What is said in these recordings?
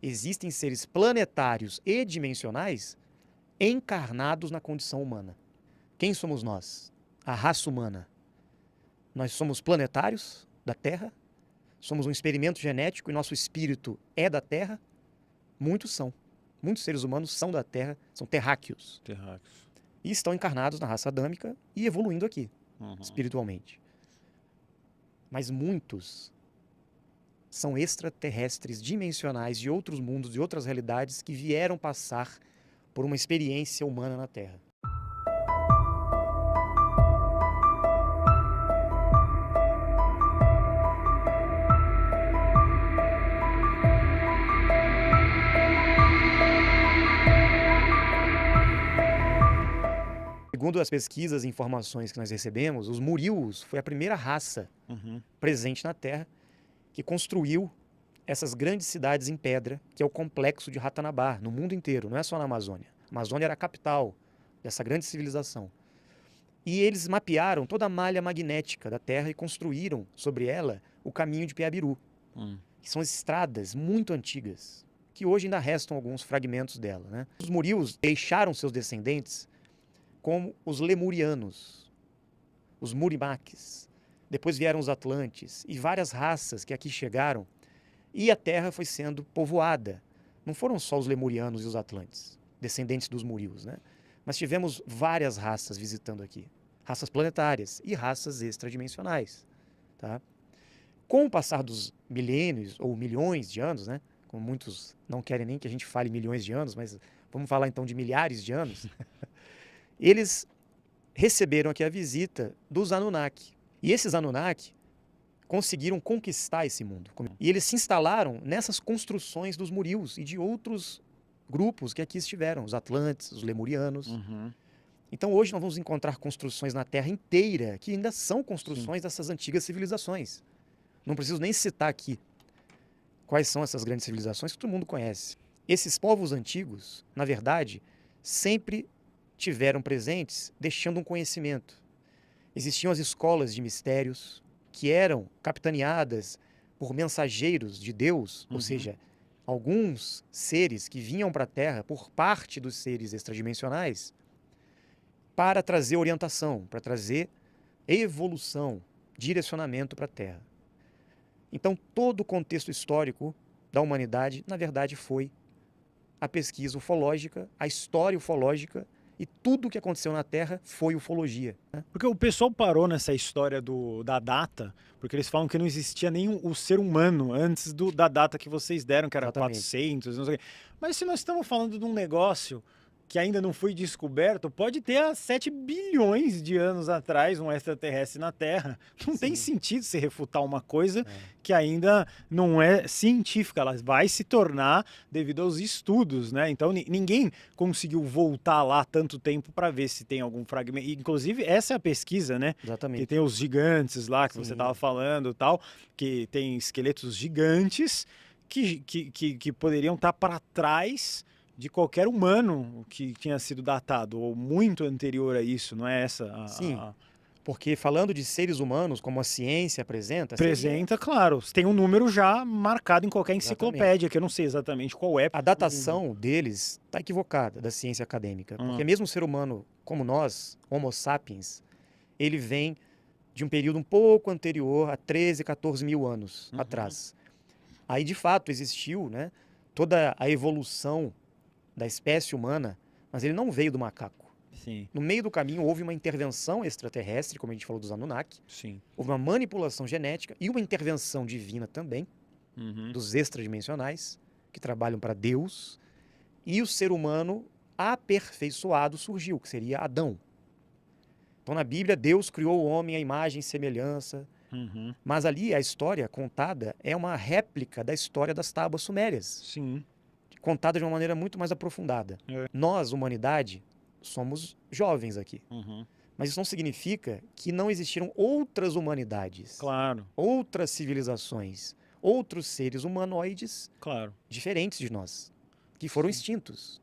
existem seres planetários e dimensionais encarnados na condição humana. Quem somos nós? A raça humana. Nós somos planetários da Terra, somos um experimento genético e nosso espírito é da Terra. Muitos são. Muitos seres humanos são da Terra, são terráqueos. Terráqueos. E estão encarnados na raça adâmica e evoluindo aqui, Uhum. espiritualmente. Mas muitos são extraterrestres dimensionais de outros mundos, de outras realidades que vieram passar por uma experiência humana na Terra. Segundo as pesquisas e informações que nós recebemos, os Murius foi a primeira raça presente na Terra que construiu essas grandes cidades em pedra, que é o complexo de Ratanabá, no mundo inteiro, não é só na Amazônia. A Amazônia era a capital dessa grande civilização. E eles mapearam toda a malha magnética da Terra e construíram sobre ela o caminho de Piabiru, que são estradas muito antigas, que hoje ainda restam alguns fragmentos dela, né? Os Murius deixaram seus descendentes como os lemurianos, os murimaques. Depois vieram os atlantes e várias raças que aqui chegaram, e a Terra foi sendo povoada. Não foram só os lemurianos e os atlantes, descendentes dos Murius, né? Mas tivemos várias raças visitando aqui. Raças planetárias e raças extradimensionais, tá? Com o passar dos milênios ou milhões de anos, né? Como muitos não querem nem que a gente fale milhões de anos, mas vamos falar então de milhares de anos. Eles receberam aqui a visita dos Anunnaki. E esses Anunnaki conseguiram conquistar esse mundo. E eles se instalaram nessas construções dos Murius e de outros grupos que aqui estiveram, os Atlantes, os Lemurianos. Então hoje nós vamos encontrar construções na Terra inteira que ainda são construções dessas antigas civilizações. Não preciso nem citar aqui quais são essas grandes civilizações que todo mundo conhece. Esses povos antigos, na verdade, sempre tiveram presentes deixando um conhecimento. Existiam as escolas de mistérios que eram capitaneadas por mensageiros de Deus, ou seja, alguns seres que vinham para a Terra por parte dos seres extradimensionais para trazer orientação, para trazer evolução, direcionamento para a Terra. Então, todo o contexto histórico da humanidade, na verdade, foi a pesquisa ufológica, a história ufológica, e tudo o que aconteceu na Terra foi ufologia, né? Porque o pessoal parou nessa história da data, porque eles falam que não existia nem o ser humano antes da data que vocês deram, que era Exatamente. 400, não sei o quê. Mas se nós estamos falando de um negócio que ainda não foi descoberto, pode ter há 7 bilhões de anos atrás um extraterrestre na Terra. Não tem sentido você refutar uma coisa que ainda não é científica, ela vai se tornar devido aos estudos, né? Então ninguém conseguiu voltar lá tanto tempo para ver se tem algum fragmento. Inclusive, essa é a pesquisa, né? Exatamente. Que tem os gigantes lá que você estava falando, tal, que tem esqueletos gigantes que poderiam estar para trás de qualquer humano que tinha sido datado, ou muito anterior a isso, não é essa? Sim, porque falando de seres humanos, como a ciência apresenta... Apresenta, claro. Tem um número já marcado em qualquer enciclopédia, que eu não sei exatamente qual é. A datação deles está equivocada, da ciência acadêmica. Porque mesmo o ser humano, como nós, Homo sapiens, ele vem de um período um pouco anterior a 13, 14 mil anos atrás. Aí, de fato, existiu, né, toda a evolução da espécie humana, mas ele não veio do macaco. Sim. No meio do caminho houve uma intervenção extraterrestre, como a gente falou dos Anunnaki. Sim. Houve uma manipulação genética e uma intervenção divina também, dos extradimensionais, que trabalham para Deus. E o ser humano aperfeiçoado surgiu, que seria Adão. Então, na Bíblia, Deus criou o homem à imagem e semelhança. Mas ali a história contada é uma réplica da história das tábuas sumérias. Sim. Contada de uma maneira muito mais aprofundada. Nós, humanidade, somos jovens aqui. Mas isso não significa que não existiram outras humanidades. Claro. Outras civilizações. Outros seres humanoides diferentes de nós, que foram extintos.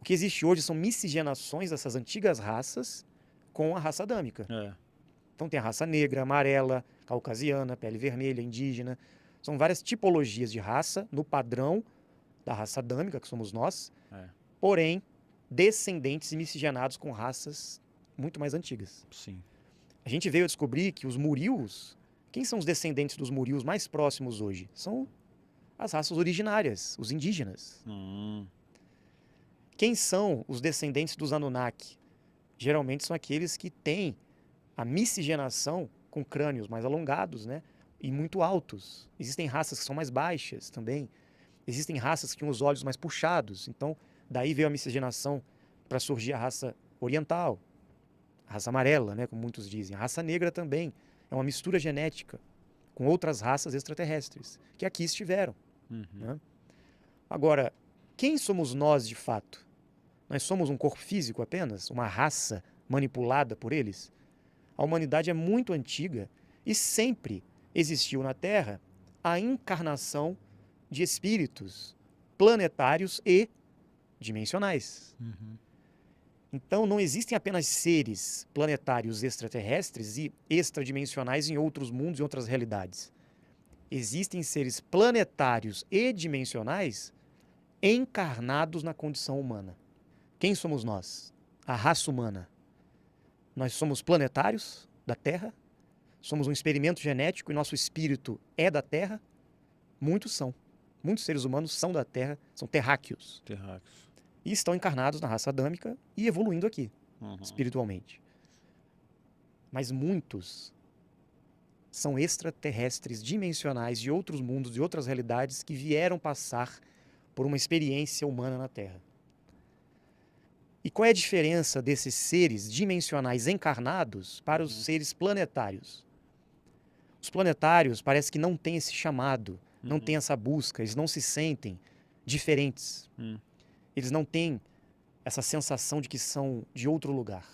O que existe hoje são miscigenações dessas antigas raças com a raça adâmica. Então tem a raça negra, amarela, caucasiana, pele vermelha, indígena. São várias tipologias de raça no padrão da raça adâmica, que somos nós, É. porém descendentes e miscigenados com raças muito mais antigas. Sim. A gente veio a descobrir que os murius, quem são os descendentes dos murius mais próximos hoje? São as raças originárias, os indígenas. Quem são os descendentes dos Anunnaki? Geralmente são aqueles que têm a miscigenação com crânios mais alongados, né? E muito altos. Existem raças que são mais baixas também. Existem raças que têm os olhos mais puxados. Então, daí veio a miscigenação para surgir a raça oriental, a raça amarela, né? Como muitos dizem. A raça negra também é uma mistura genética com outras raças extraterrestres que aqui estiveram. Né? Agora, quem somos nós de fato? Nós somos um corpo físico apenas? Uma raça manipulada por eles? A humanidade é muito antiga e sempre existiu na Terra a encarnação de espíritos planetários e dimensionais. Então, não existem apenas seres planetários extraterrestres e extradimensionais em outros mundos e outras realidades. Existem seres planetários e dimensionais encarnados na condição humana. Quem somos nós? A raça humana. Nós somos planetários da Terra, somos um experimento genético e nosso espírito é da Terra. Muitos são. Muitos seres humanos são da Terra, são terráqueos. E estão encarnados na raça adâmica e evoluindo aqui, espiritualmente. Mas muitos são extraterrestres dimensionais de outros mundos, de outras realidades que vieram passar por uma experiência humana na Terra. E qual é a diferença desses seres dimensionais encarnados para os seres planetários? Os planetários parece que não têm esse chamado, não têm essa busca, eles não se sentem diferentes. Eles não têm essa sensação de que são de outro lugar.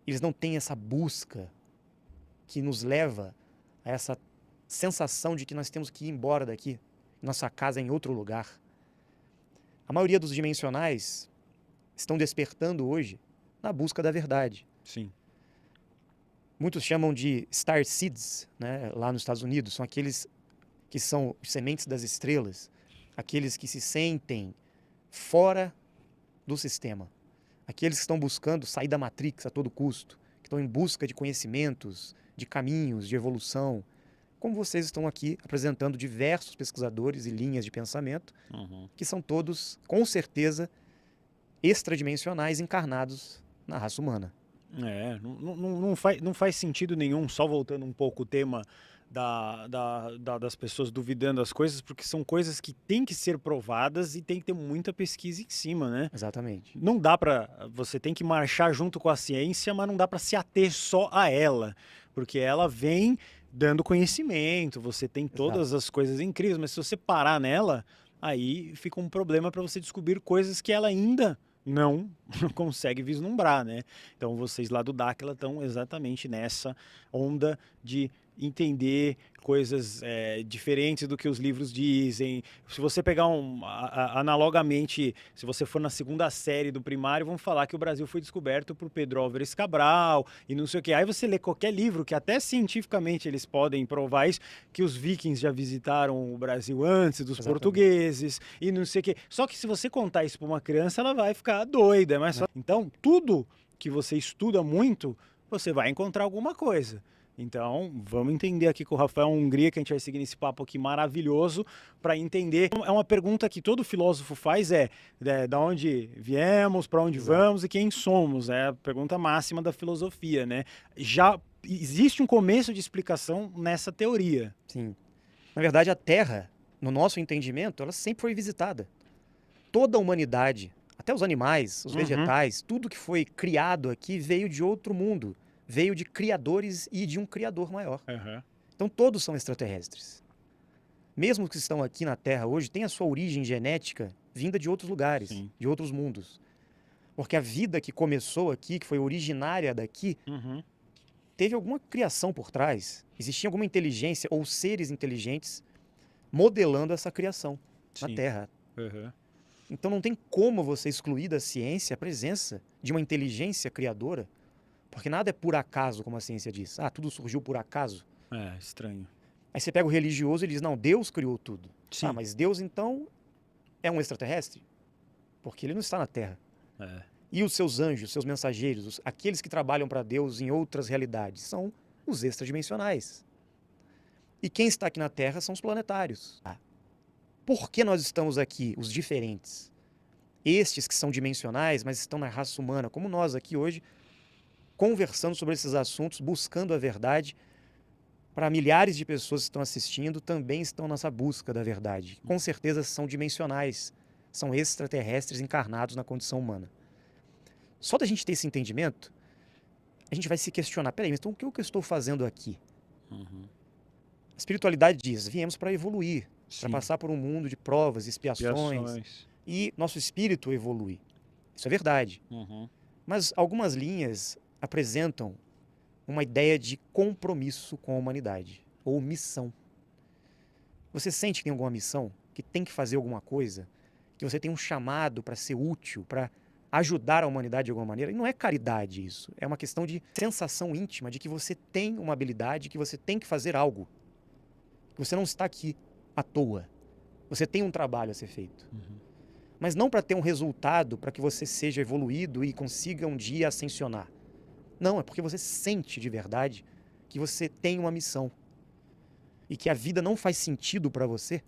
Eles não têm essa busca que nos leva a essa sensação de que nós temos que ir embora daqui, nossa casa é em outro lugar. A maioria dos dimensionais estão despertando hoje na busca da verdade. Sim. Muitos chamam de Star Seeds, né, lá nos Estados Unidos. São aqueles que são sementes das estrelas, aqueles que se sentem fora do sistema, aqueles que estão buscando sair da Matrix a todo custo, que estão em busca de conhecimentos, de caminhos, de evolução, como vocês estão aqui apresentando diversos pesquisadores e linhas de pensamento, que são todos, com certeza, extradimensionais encarnados na raça humana. Não faz sentido nenhum, só voltando um pouco o tema das pessoas duvidando das coisas, porque são coisas que têm que ser provadas e tem que ter muita pesquisa em cima, né? Exatamente. Não dá para... Você tem que marchar junto com a ciência, mas não dá para se ater só a ela, porque ela vem dando conhecimento, você tem todas as coisas incríveis, mas se você parar nela, aí fica um problema para você descobrir coisas que ela ainda não consegue vislumbrar, né? Então vocês lá do Dáquila estão exatamente nessa onda de entender coisas diferentes do que os livros dizem. Se você pegar analogamente, se você for na segunda série do primário, vão falar que o Brasil foi descoberto por Pedro Álvares Cabral e não sei o que. Aí você lê qualquer livro, que até cientificamente eles podem provar isso, que os vikings já visitaram o Brasil antes dos portugueses e não sei o que. Só que se você contar isso para uma criança, ela vai ficar doida. Então, tudo que você estuda muito, você vai encontrar alguma coisa. Então, vamos entender aqui com o Rafael Hungria, que a gente vai seguir nesse papo aqui maravilhoso, para entender. É uma pergunta que todo filósofo faz, da onde viemos, para onde vamos e quem somos. É a pergunta máxima da filosofia, né? Já existe um começo de explicação nessa teoria. Sim. Na verdade, a Terra, no nosso entendimento, ela sempre foi visitada. Toda a humanidade, até os animais, os vegetais, tudo que foi criado aqui veio de outro mundo. Veio de criadores e de um criador maior. Então todos são extraterrestres. Mesmo os que estão aqui na Terra hoje, têm a sua origem genética vinda de outros lugares, de outros mundos. Porque a vida que começou aqui, que foi originária daqui, teve alguma criação por trás. Existia alguma inteligência ou seres inteligentes modelando essa criação na Terra. Então não tem como você excluir da ciência a presença de uma inteligência criadora. Porque nada é por acaso, como a ciência diz. Tudo surgiu por acaso. Estranho. Aí você pega o religioso e diz, não, Deus criou tudo. Sim. Mas Deus, então, é um extraterrestre? Porque ele não está na Terra. É. E os seus anjos, seus mensageiros, aqueles que trabalham para Deus em outras realidades, são os extradimensionais. E quem está aqui na Terra são os planetários. Por que nós estamos aqui, os diferentes? Estes que são dimensionais, mas estão na raça humana, como nós aqui hoje, conversando sobre esses assuntos, buscando a verdade. Para milhares de pessoas que estão assistindo, também estão nessa busca da verdade. Com certeza são dimensionais, são extraterrestres encarnados na condição humana. Só da gente ter esse entendimento, a gente vai se questionar, peraí, mas então o que eu estou fazendo aqui? A espiritualidade diz, viemos para evoluir, para passar por um mundo de provas, expiações. E nosso espírito evolui. Isso é verdade. Mas algumas linhas apresentam uma ideia de compromisso com a humanidade, ou missão. Você sente que tem alguma missão, que tem que fazer alguma coisa, que você tem um chamado para ser útil, para ajudar a humanidade de alguma maneira? E não é caridade isso, é uma questão de sensação íntima de que você tem uma habilidade, que você tem que fazer algo, que você não está aqui à toa, você tem um trabalho a ser feito. Mas não para ter um resultado, para que você seja evoluído e consiga um dia ascensionar. Não, é porque você sente de verdade que você tem uma missão e que a vida não faz sentido para você.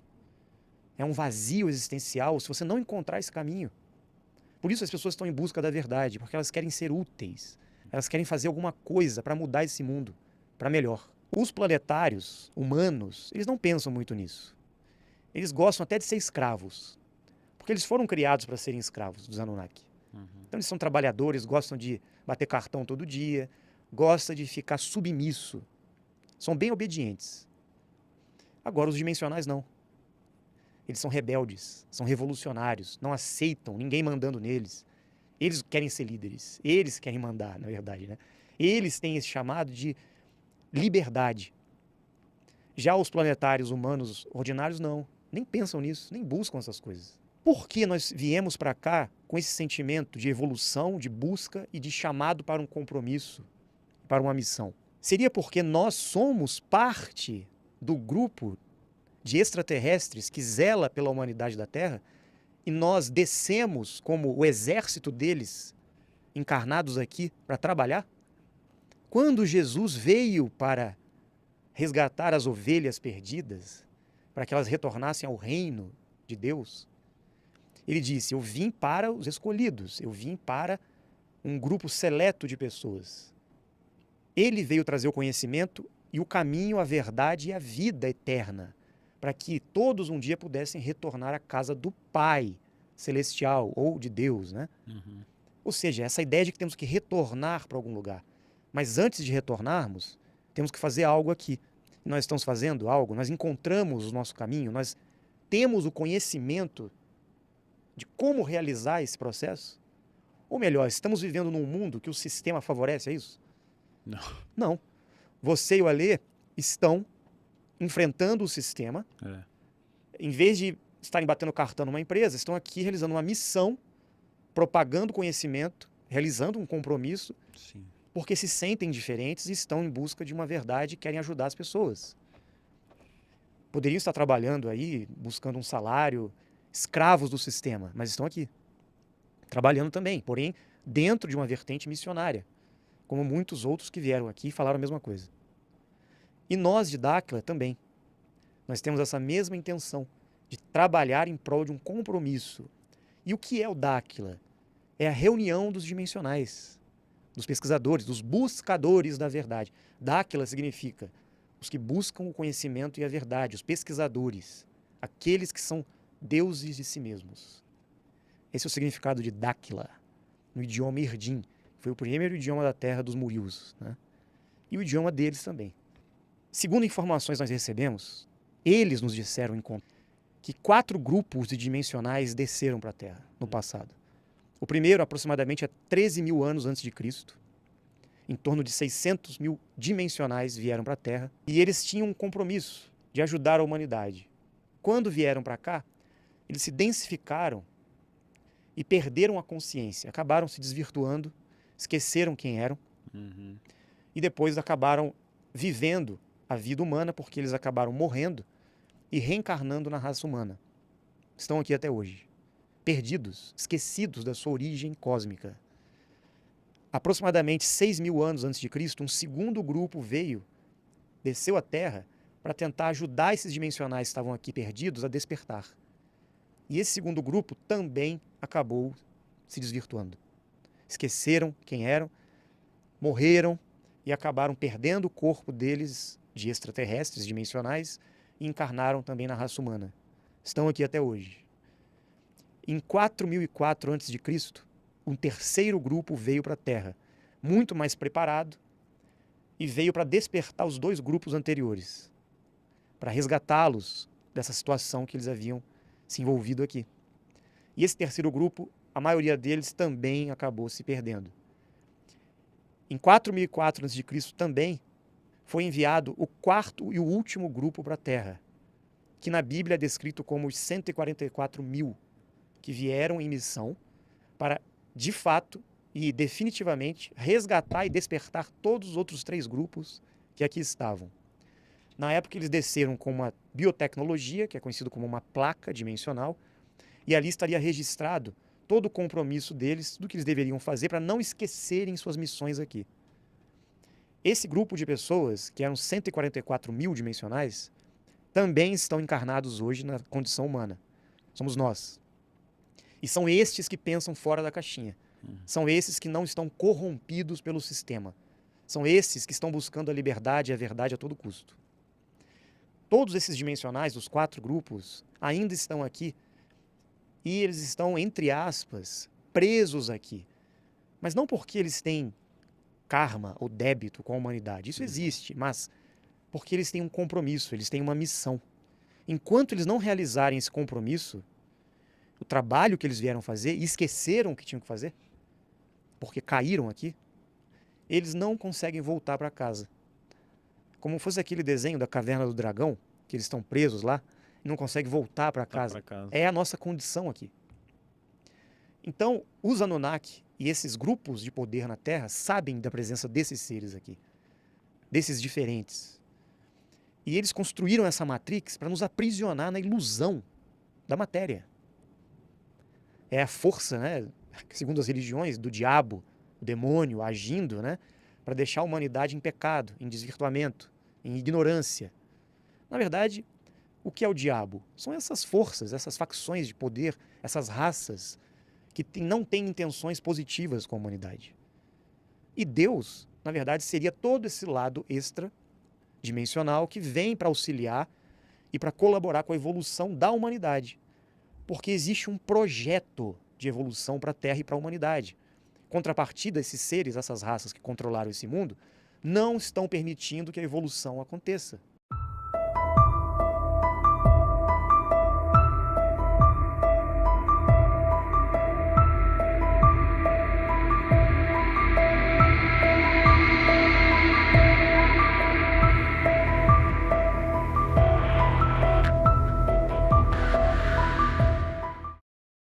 É um vazio existencial se você não encontrar esse caminho. Por isso as pessoas estão em busca da verdade, porque elas querem ser úteis. Elas querem fazer alguma coisa para mudar esse mundo para melhor. Os planetários, humanos, eles não pensam muito nisso. Eles gostam até de ser escravos, porque eles foram criados para serem escravos dos Anunnaki. Então eles são trabalhadores, gostam de bater cartão todo dia, gostam de ficar submisso. São bem obedientes. Agora os dimensionais não. Eles são rebeldes, são revolucionários, não aceitam ninguém mandando neles. Eles querem ser líderes, eles querem mandar, na verdade, né? Eles têm esse chamado de liberdade. Já os planetários humanos ordinários não, nem pensam nisso, nem buscam essas coisas. Por que nós viemos para cá com esse sentimento de evolução, de busca e de chamado para um compromisso, para uma missão? Seria porque nós somos parte do grupo de extraterrestres que zela pela humanidade da Terra e nós descemos como o exército deles, encarnados aqui, para trabalhar? Quando Jesus veio para resgatar as ovelhas perdidas, para que elas retornassem ao reino de Deus, ele disse, eu vim para os escolhidos, eu vim para um grupo seleto de pessoas. Ele veio trazer o conhecimento e o caminho, a verdade e a vida eterna, para que todos um dia pudessem retornar à casa do Pai celestial ou de Deus, né? Ou seja, essa ideia de que temos que retornar para algum lugar. Mas antes de retornarmos, temos que fazer algo aqui. Nós estamos fazendo algo, nós encontramos o nosso caminho, nós temos o conhecimento de como realizar esse processo? Ou melhor, estamos vivendo num mundo que o sistema favorece, é isso? Não. Não. Você e o Alê estão enfrentando o sistema. Em vez de estarem batendo cartão numa empresa, estão aqui realizando uma missão, propagando conhecimento, realizando um compromisso, porque se sentem diferentes e estão em busca de uma verdade e querem ajudar as pessoas. Poderiam estar trabalhando aí, buscando um salário, escravos do sistema, mas estão aqui, trabalhando também, porém dentro de uma vertente missionária, como muitos outros que vieram aqui e falaram a mesma coisa. E nós de Dáquila também. Nós temos essa mesma intenção de trabalhar em prol de um compromisso. E o que é o Dáquila? É a reunião dos dimensionais, dos pesquisadores, dos buscadores da verdade. Dáquila significa os que buscam o conhecimento e a verdade, os pesquisadores, aqueles que são deuses de si mesmos. Esse é o significado de Dáquila, no idioma Irdim, que foi o primeiro idioma da terra dos Murius, né? E o idioma deles também. Segundo informações que nós recebemos, eles nos disseram que 4 grupos de dimensionais desceram para a Terra no passado. O primeiro, aproximadamente, é 13 mil anos antes de Cristo. Em torno de 600 mil dimensionais vieram para a Terra e eles tinham um compromisso de ajudar a humanidade. Quando vieram para cá, eles se densificaram e perderam a consciência, acabaram se desvirtuando, esqueceram quem eram e depois acabaram vivendo a vida humana porque eles acabaram morrendo e reencarnando na raça humana. estão aqui até hoje, perdidos, esquecidos da sua origem cósmica. Aproximadamente 6.000 anos antes de Cristo, um segundo grupo desceu à Terra para tentar ajudar esses dimensionais que estavam aqui perdidos a despertar. E esse segundo grupo também acabou se desvirtuando. Esqueceram quem eram, morreram e acabaram perdendo o corpo deles de extraterrestres dimensionais e encarnaram também na raça humana. Estão aqui até hoje. Em 4004 a.C., um terceiro grupo veio para a Terra, muito mais preparado, e veio para despertar os dois grupos anteriores, para resgatá-los dessa situação que eles haviam se envolvido aqui. E esse terceiro grupo, a maioria deles também acabou se perdendo. Em 4004 a.C. também foi enviado o quarto e o último grupo para a Terra, que na Bíblia é descrito como os 144.000, que vieram em missão para, de fato e definitivamente, resgatar e despertar todos os outros 3 grupos que aqui estavam. Na época, eles desceram com uma biotecnologia, que é conhecido como uma placa dimensional, e ali estaria registrado todo o compromisso deles, do que eles deveriam fazer para não esquecerem suas missões aqui. Esse grupo de pessoas, que eram 144.000 dimensionais, também estão encarnados hoje na condição humana. Somos nós. E são estes que pensam fora da caixinha. São esses que não estão corrompidos pelo sistema. São esses que estão buscando a liberdade e a verdade a todo custo. Todos esses dimensionais, os 4 grupos, ainda estão aqui. E eles estão, entre aspas, presos aqui. Mas não porque eles têm karma ou débito com a humanidade. Isso existe, mas porque eles têm um compromisso, eles têm uma missão. Enquanto eles não realizarem esse compromisso, o trabalho que eles vieram fazer e esqueceram o que tinham que fazer, porque caíram aqui, eles não conseguem voltar para casa. Como fosse aquele desenho da Caverna do Dragão, que eles estão presos lá, e não conseguem voltar para casa. É a nossa condição aqui. Então, os Anunnaki e esses grupos de poder na Terra sabem da presença desses seres aqui, desses diferentes. E eles construíram essa Matrix para nos aprisionar na ilusão da matéria. É a força, né, segundo as religiões, do diabo, o demônio agindo, né, para deixar a humanidade em pecado, em desvirtuamento, em ignorância. Na verdade, o que é o diabo? São essas forças, essas facções de poder, essas raças que não têm intenções positivas com a humanidade. E Deus, na verdade, seria todo esse lado extradimensional que vem para auxiliar e para colaborar com a evolução da humanidade. Porque existe um projeto de evolução para a Terra e para a humanidade. Contrapartida, esses seres, essas raças que controlaram esse mundo, não estão permitindo que a evolução aconteça.